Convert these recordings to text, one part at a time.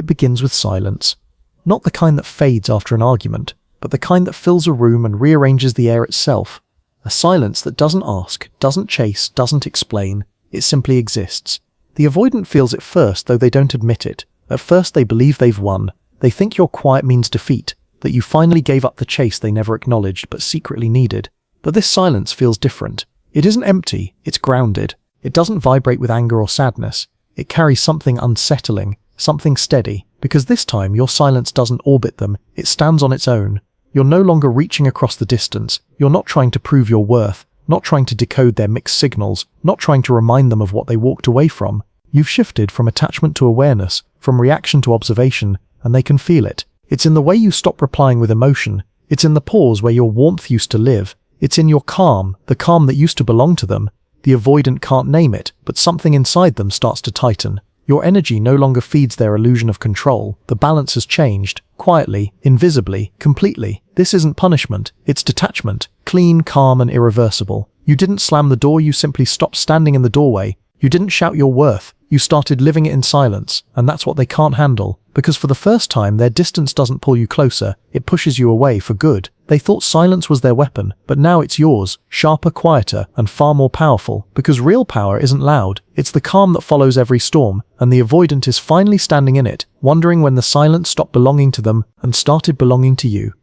It begins with silence. Not the kind that fades after an argument, but the kind that fills a room and rearranges the air itself. A silence that doesn't ask, doesn't chase, doesn't explain. It simply exists. The avoidant feels it first, though they don't admit it. At first they believe they've won. They think your quiet means defeat, that you finally gave up the chase they never acknowledged but secretly needed. But this silence feels different. It isn't empty, it's grounded. It doesn't vibrate with anger or sadness. It carries something unsettling, something steady, because this time your silence doesn't orbit them, it stands on its own. You're no longer reaching across the distance. You're not trying to prove your worth, not trying to decode their mixed signals, not trying to remind them of what they walked away from. You've shifted from attachment to awareness, from reaction to observation, and they can feel it. It's in the way you stop replying with emotion. It's in the pause where your warmth used to live. It's in your calm, the calm that used to belong to them. The avoidant can't name it, but something inside them starts to tighten. Your energy no longer feeds their illusion of control. The balance has changed, quietly, invisibly, completely. This isn't punishment, it's detachment, clean, calm, and irreversible. You didn't slam the door, you simply stopped standing in the doorway. You didn't shout your worth, you started living it in silence, and that's what they can't handle. Because for the first time, their distance doesn't pull you closer, it pushes you away for good. They thought silence was their weapon, but now it's yours, sharper, quieter, and far more powerful. Because real power isn't loud, it's the calm that follows every storm, and the avoidant is finally standing in it, wondering when the silence stopped belonging to them and started belonging to you.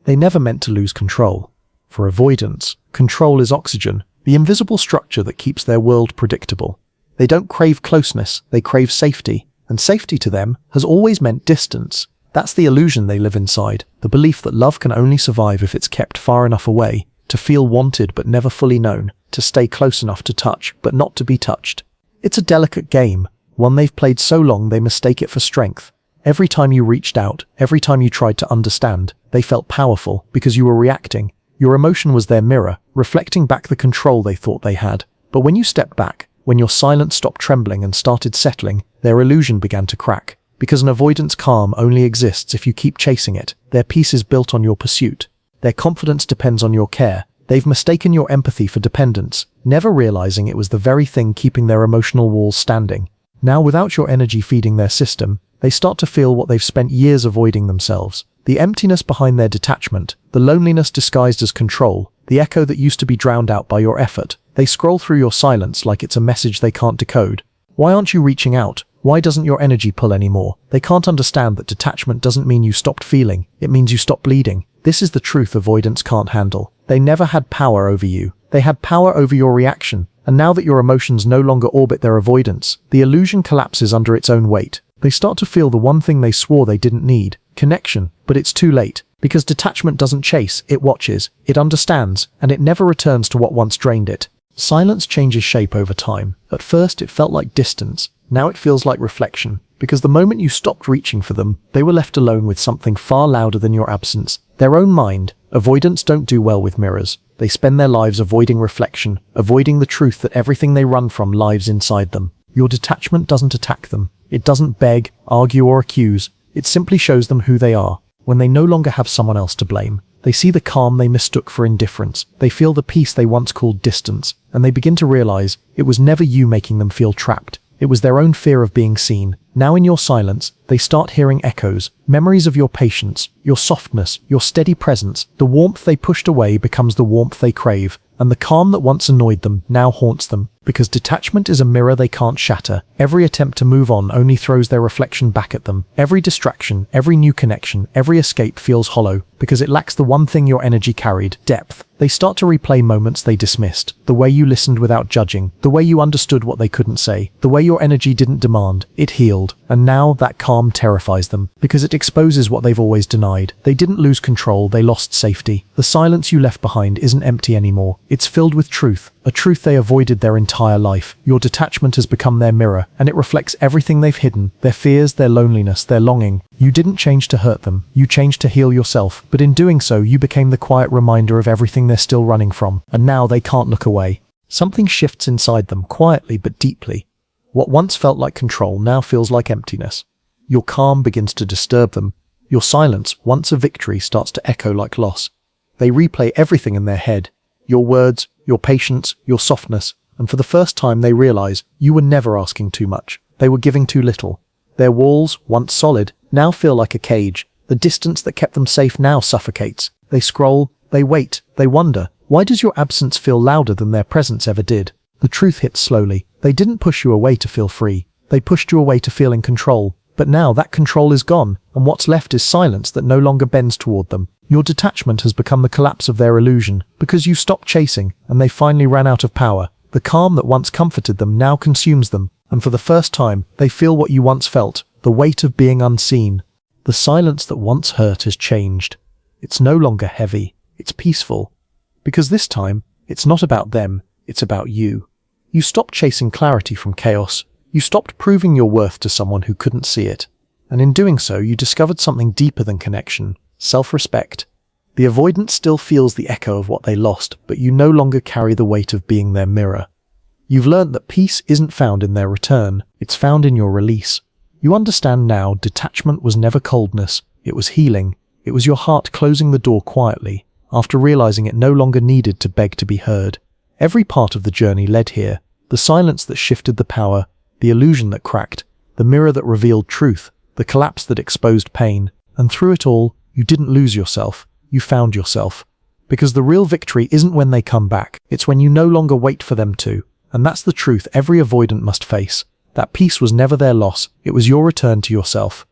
They never meant to lose control. For avoidants, control is oxygen, the invisible structure that keeps their world predictable. They don't crave closeness, they crave safety, and safety to them has always meant distance. That's the illusion they live inside, the belief that love can only survive if it's kept far enough away, to feel wanted but never fully known, to stay close enough to touch but not to be touched. It's a delicate game, one they've played so long they mistake it for strength. Every time you reached out, every time you tried to understand, they felt powerful because you were reacting. Your emotion was their mirror, reflecting back the control they thought they had. But when you stepped back, when your silence stopped trembling and started settling, their illusion began to crack. Because an avoidant's calm only exists if you keep chasing it. Their peace is built on your pursuit. Their confidence depends on your care. They've mistaken your empathy for dependence, never realizing it was the very thing keeping their emotional walls standing. Now, without your energy feeding their system, they start to feel what they've spent years avoiding themselves. The emptiness behind their detachment, the loneliness disguised as control, the echo that used to be drowned out by your effort. They scroll through your silence like it's a message they can't decode. Why aren't you reaching out? Why doesn't your energy pull anymore? They can't understand that detachment doesn't mean you stopped feeling, it means you stopped bleeding. This is the truth avoidants can't handle. They never had power over you. They had power over your reaction, and now that your emotions no longer orbit their avoidance, the illusion collapses under its own weight. They start to feel the one thing they swore they didn't need, connection, but it's too late. Because detachment doesn't chase, it watches, it understands, and it never returns to what once drained it. Silence changes shape over time. At first it felt like distance, now it feels like reflection. Because the moment you stopped reaching for them, they were left alone with something far louder than your absence. Their own mind. Avoidants don't do well with mirrors. They spend their lives avoiding reflection, avoiding the truth that everything they run from lives inside them. Your detachment doesn't attack them. It doesn't beg, argue, or accuse. It simply shows them who they are, when they no longer have someone else to blame. They see the calm they mistook for indifference. They feel the peace they once called distance, and they begin to realize it was never you making them feel trapped. It was their own fear of being seen. Now in your silence, they start hearing echoes, memories of your patience, your softness, your steady presence. The warmth they pushed away becomes the warmth they crave, and the calm that once annoyed them now haunts them. Because detachment is a mirror they can't shatter. Every attempt to move on only throws their reflection back at them. Every distraction, every new connection, every escape feels hollow, because it lacks the one thing your energy carried, depth. They start to replay moments they dismissed, the way you listened without judging, the way you understood what they couldn't say, the way your energy didn't demand. It healed, and now that calm terrifies them, because it exposes what they've always denied. They didn't lose control, they lost safety. The silence you left behind isn't empty anymore, it's filled with truth, a truth they avoided their entire life. Your detachment has become their mirror, and it reflects everything they've hidden, their fears, their loneliness, their longing. You didn't change to hurt them, you changed to heal yourself, but in doing so you became the quiet reminder of everything they're still running from, and now they can't look away. Something shifts inside them, quietly but deeply. What once felt like control now feels like emptiness. Your calm begins to disturb them. Your silence, once a victory, starts to echo like loss. They replay everything in their head. Your words, your patience, your softness, and for the first time they realize you were never asking too much. They were giving too little. Their walls, once solid, now feel like a cage. The distance that kept them safe now suffocates. They scroll, they wait, they wonder, why does your absence feel louder than their presence ever did? The truth hits slowly. They didn't push you away to feel free. They pushed you away to feel in control. But now that control is gone, and what's left is silence that no longer bends toward them. Your detachment has become the collapse of their illusion, because you stopped chasing, and they finally ran out of power. The calm that once comforted them now consumes them, and for the first time, they feel what you once felt, the weight of being unseen. The silence that once hurt has changed. It's no longer heavy, it's peaceful. Because this time, it's not about them, it's about you. You stopped chasing clarity from chaos. You stopped proving your worth to someone who couldn't see it. And in doing so, you discovered something deeper than connection, self-respect. The avoidant still feels the echo of what they lost, but you no longer carry the weight of being their mirror. You've learned that peace isn't found in their return, it's found in your release. You understand now detachment was never coldness, it was healing. It was your heart closing the door quietly, after realizing it no longer needed to beg to be heard. Every part of the journey led here, the silence that shifted the power, the illusion that cracked, the mirror that revealed truth, the collapse that exposed pain, and through it all, you didn't lose yourself, you found yourself. Because the real victory isn't when they come back, it's when you no longer wait for them to. And that's the truth every avoidant must face. That peace was never their loss, it was your return to yourself.